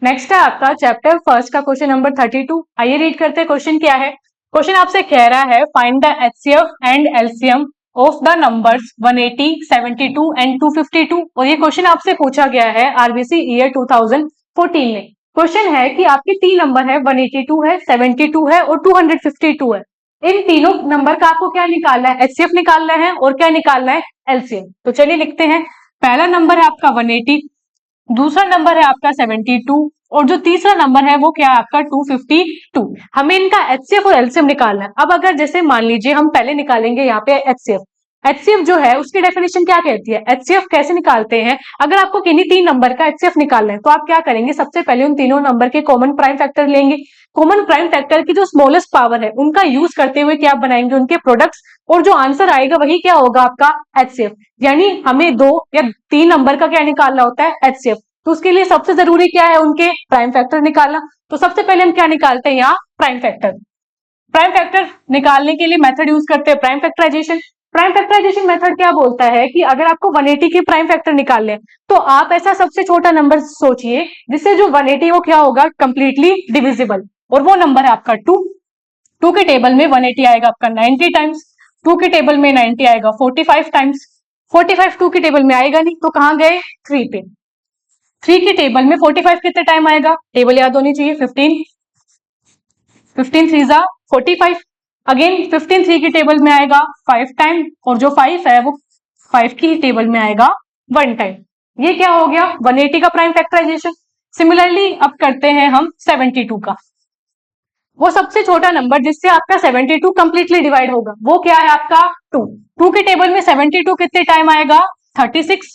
Next है आपका chapter first का क्वेश्चन नंबर 32। आइए रीड करते हैं क्वेश्चन क्या है। क्वेश्चन आपसे कह रहा है find the HCF and LCM of the numbers 180, 72 and 252। और ये क्वेश्चन आपसे पूछा गया है आरबीसी ईयर 2014 में। क्वेश्चन है कि आपके तीन नंबर है, 182 है, 72 है और 252 है। इन तीनों नंबर का आपको क्या निकालना है, एचसीएफ निकालना है और क्या निकालना है, एलसीएम। तो चलिए लिखते हैं। पहला नंबर है आपका 180, दूसरा नंबर है आपका 72 और जो तीसरा नंबर है वो क्या है आपका 252। हमें इनका एचसीएफ और एलसीएम निकालना है। अब अगर जैसे मान लीजिए हम पहले निकालेंगे यहाँ पे एचसीएफ। एचसीएफ जो है उसकी डेफिनेशन क्या कहती है, एचसीएफ कैसे निकालते हैं। अगर आपको किन्हीं तीन नंबर का एचसीएफ निकालना है तो आप क्या करेंगे, सबसे पहले उन तीनों नंबर के कॉमन प्राइम फैक्टर लेंगे। कॉमन प्राइम फैक्टर की जो स्मॉलेस्ट पावर है उनका यूज करते हुए क्या बनाएंगे, उनके प्रोडक्ट्स, और जो आंसर आएगा वही क्या होगा आपका एचसीएफ। यानी हमें दो या तीन नंबर का क्या निकालना होता है, एचसीएफ। तो उसके लिए सबसे जरूरी क्या है, उनके प्राइम फैक्टर निकालना। तो सबसे पहले हम क्या निकालते हैं यहाँ, प्राइम फैक्टर। प्राइम फैक्टर निकालने के लिए मेथड यूज करते हैं prime factorization. Prime factorization method क्या बोलता है कि अगर आपको 180 के प्राइम फैक्टर निकालने हैं तो आप ऐसा सबसे छोटा नंबर सोचिए जिससे जो 180 वो क्या होगा, कंप्लीटली डिविजिबल, और वो नंबर है आपका 2। 2 के टेबल में 180 आएगा आपका 90 टाइम्स, 2 के टेबल में 90 आएगा 45 टाइम्स, 45 2 के टेबल में आएगा नहीं तो कहां गए, 3 पे। 3 के टेबल में 45 कितने टाइम आएगा, टेबल याद होनी चाहिए, 15 15 3 जा 45। अगेन 15 3 की टेबल में आएगा 5 टाइम, और जो 5 है वो 5 की टेबल में आएगा 1 टाइम। ये क्या हो गया, 180 का प्राइम फैक्टराइजेशन। सिमिलरली अब करते हैं हम 72 का। वो सबसे छोटा नंबर जिससे आपका 72 कंप्लीटली डिवाइड होगा वो क्या है आपका 2। 2 के टेबल में 72 कितने टाइम आएगा, 36।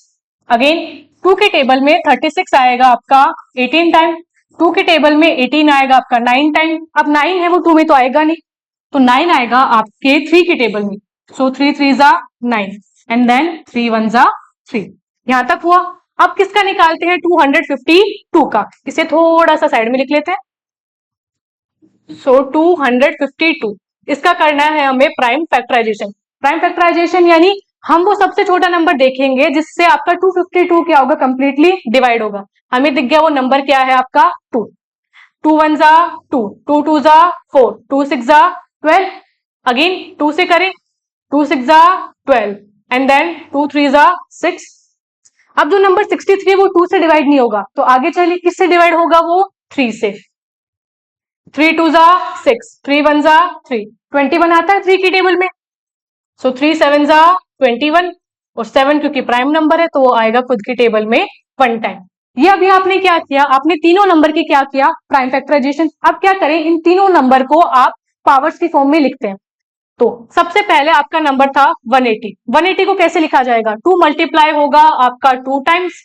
अगेन 2 के टेबल में 36 आएगा आपका 18 टाइम, 2 के टेबल में 18 आएगा आपका 9 टाइम। अब 9 है वो 2 में तो आएगा नहीं, तो 9 आएगा आपके 3 के टेबल में। सो 3 3 जा 9 एंड देन 3 1 जा 3। यहां तक हुआ। अब किसका निकालते हैं, 252 का। इसे थोड़ा सा साइड में लिख लेते हैं। सो 252 इसका करना है हमें प्राइम फैक्टराइजेशन। प्राइम फैक्टराइजेशन यानी हम वो सबसे छोटा नंबर देखेंगे जिससे आपका 252 क्या होगा, कंप्लीटली डिवाइड होगा। हमें दिख गया वो नंबर क्या है आपका 2। 2 1 जा 2, 2 2 जा 4, 2 6 जा 12। अगेन 2 से करें, 2 6 जा 12 एंड देन 2 3 जा 6। अब जो नंबर 63 वो 2 से डिवाइड नहीं होगा तो आगे चलिए किससे डिवाइड होगा, वो 3 से। 3 2 जा 6, 3 1 जा 3, 21 आता है 3 की टेबल में। सो 3 7 जा 21, और 7 क्योंकि प्राइम नंबर है तो वो आएगा खुद की टेबल में 1 टाइम। ये अभी आपने क्या किया, आपने तीनों नंबर की क्या किया, प्राइम फैक्टराइजेशन। अब क्या करें, इन तीनों नंबर को आप पावर्स की फॉर्म में लिखते हैं। तो सबसे पहले आपका नंबर था 180। 180 को कैसे लिखा जाएगा, 2 मल्टीप्लाई होगा आपका 2 टाइम्स,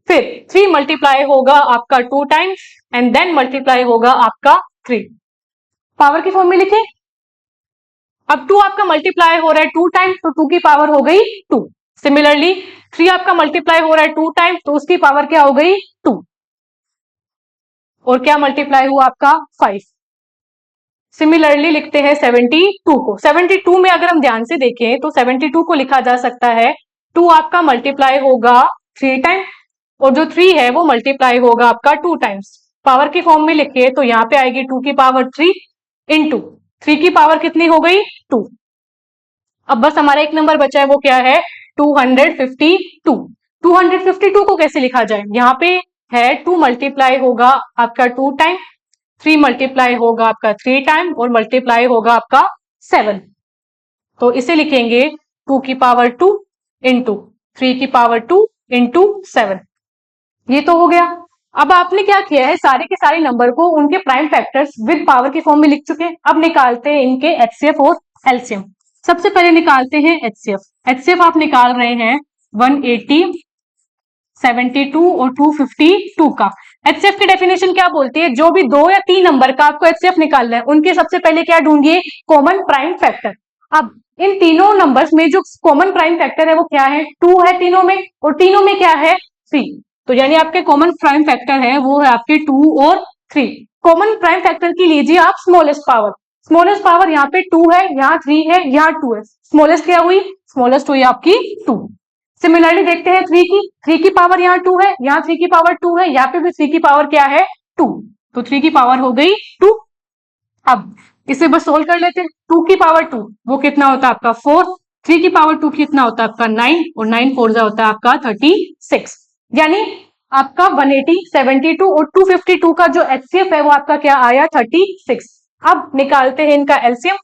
फिर 3 मल्टीप्लाई होगा आपका 2 टाइम्स एंड देन मल्टीप्लाई होगा आपका 3। पावर की फॉर्म में लिखे। अब 2 आपका मल्टीप्लाई हो रहा है 2 टाइम्स तो 2 की पावर हो गई 2। सिमिलरली 3 आपका मल्टीप्लाई हो रहा है 2 टाइम्स तो उसकी पावर क्या हो गई 2, और क्या मल्टीप्लाई हुआ आपका 5। सिमिलरली लिखते हैं 72 को। 72 में अगर हम ध्यान से देखें तो 72 को लिखा जा सकता है 2 आपका मल्टीप्लाई होगा 3 टाइम, और जो 3 है वो मल्टीप्लाई होगा आपका 2 टाइम्स। पावर की फॉर्म में लिखिए तो यहाँ पे आएगी 2 की पावर 3 इंटू 3 की पावर कितनी हो गई 2। अब बस हमारा एक नंबर बचा है वो क्या है 252। 252 को कैसे लिखा जाए, यहाँ पे है 2 मल्टीप्लाई होगा आपका 2 टाइम, 3 मल्टीप्लाई होगा आपका 3 टाइम और मल्टीप्लाई होगा आपका 7। तो इसे लिखेंगे 2 की पावर 2 इंटू 3 की पावर 2 इंटू 7। ये तो हो गया। अब आपने क्या किया है, सारे के सारे नंबर को उनके प्राइम फैक्टर्स विद पावर की फॉर्म में लिख चुके हैं। अब निकालते हैं इनके एचसीएफ और एलसीएम। सबसे पहले निकालते हैं एचसीएफ। एचसीएफ आप निकाल रहे हैं 180, 72 और 252 का। एचसीएफ की डेफिनेशन क्या बोलती है, जो भी 2 या 3 नंबर का आपको एचसीएफ निकालना है उनके सबसे पहले क्या ढूंढिए, कॉमन प्राइम फैक्टर। अब इन तीनों नंबर्स में जो कॉमन प्राइम फैक्टर है वो क्या है, 2 है तीनों में, और तीनों में क्या है 3। तो यानी आपके कॉमन प्राइम फैक्टर है वो है आपके 2 और 3। कॉमन प्राइम फैक्टर की लीजिए आप स्मॉलेस्ट पावर। स्मॉलेस्ट पावर यहाँ पे 2 है, यहाँ 3 है, यहाँ 2 है। स्मॉलेस्ट क्या हुई, स्मॉलेस्ट हुई आपकी 2। सिमिलरली देखते हैं 3 की पावर यहाँ 2 है, यहाँ 3 की पावर 2 है, यहाँ पे भी 3 की पावर क्या है 2, तो 3 की पावर हो गई 2। अब इसे बस सोल्व कर लेते हैं। 2 की पावर 2 वो कितना होता है आपका 4, 3 की पावर 2 कितना होता है आपका 9, और 9 4 जा होता है आपका 36, यानी आपका 180, 72 और 252 का जो एचसीएफ है वो आपका क्या आया 36। अब निकालते हैं इनका एलसीएम।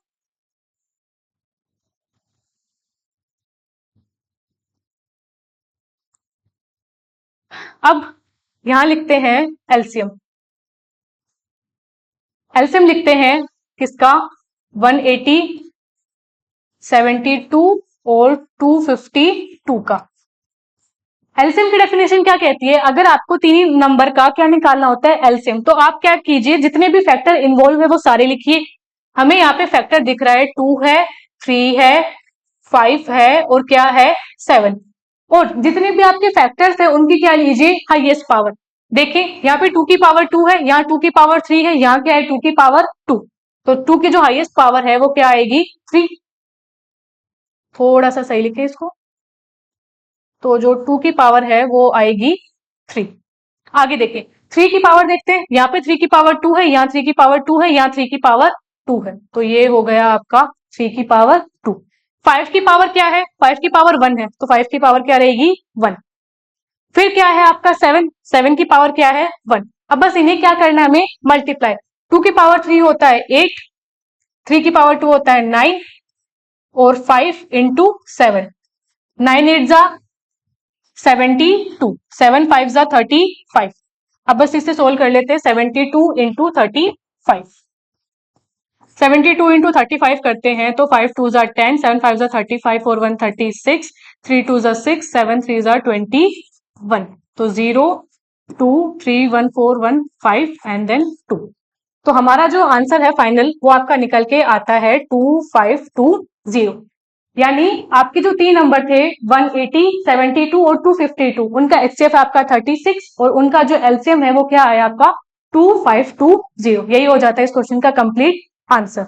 अब यहां लिखते हैं एलसीएम। एलसीएम लिखते हैं किसका 180, 72 और 252 का। एलसीएम की डेफिनेशन क्या कहती है, अगर आपको तीन नंबर का क्या निकालना होता है एलसीएम, तो आप क्या कीजिए जितने भी फैक्टर इन्वॉल्व है वो सारे लिखिए। हमें यहाँ पे फैक्टर दिख रहा है 2 है, 3 है, 5 है और क्या है 7, और जितने भी आपके फैक्टर्स है उनकी क्या लीजिए हाईएस्ट पावर। देखिए यहाँ पे 2 की पावर 2 है, यहाँ 2 की पावर 3 है, यहाँ क्या है 2 की पावर 2, तो 2 की जो हाईएस्ट पावर है वो क्या आएगी 3। थोड़ा सा सही लिखे इसको, तो जो 2 की पावर है वो आएगी 3। आगे देखिए 3 की पावर देखते हैं, यहाँ पे 3 की पावर 2 है, यहाँ 3 की पावर 2 है, यहाँ 3 की पावर 2 है, तो ये हो गया आपका 3 की पावर 2। 5 की पावर क्या है, 5 की पावर 1 है, तो 5 की पावर क्या रहेगी 1। फिर क्या है आपका 7, 7 की पावर क्या है 1। अब बस इन्हें क्या करना है हमें मल्टीप्लाई। 2 की पावर 3 होता है 8, 3 की पावर 2 होता है 9 और 5 इंटू 7, 9 8 जा 72, 7 5 जा 35। अब बस इसे सोल्व कर लेते हैं 72 इंटू 35। 72 इंटू 35 करते हैं तो 5 2 जा 10, 7 5 जा 35 और 1 36, 3 2 जा 6, 7 3 जा 21, तो 0 2 3 1 4 1 5 एंड देन 2। तो हमारा जो आंसर है फाइनल वो आपका निकल के आता है 2520, यानी आपके जो तीन नंबर थे 180, 72 और 252 उनका एचसीएफ आपका 36 और उनका जो एलसीएम है वो क्या आया आपका 2520। यही हो जाता है इस क्वेश्चन का कंप्लीट आंसर।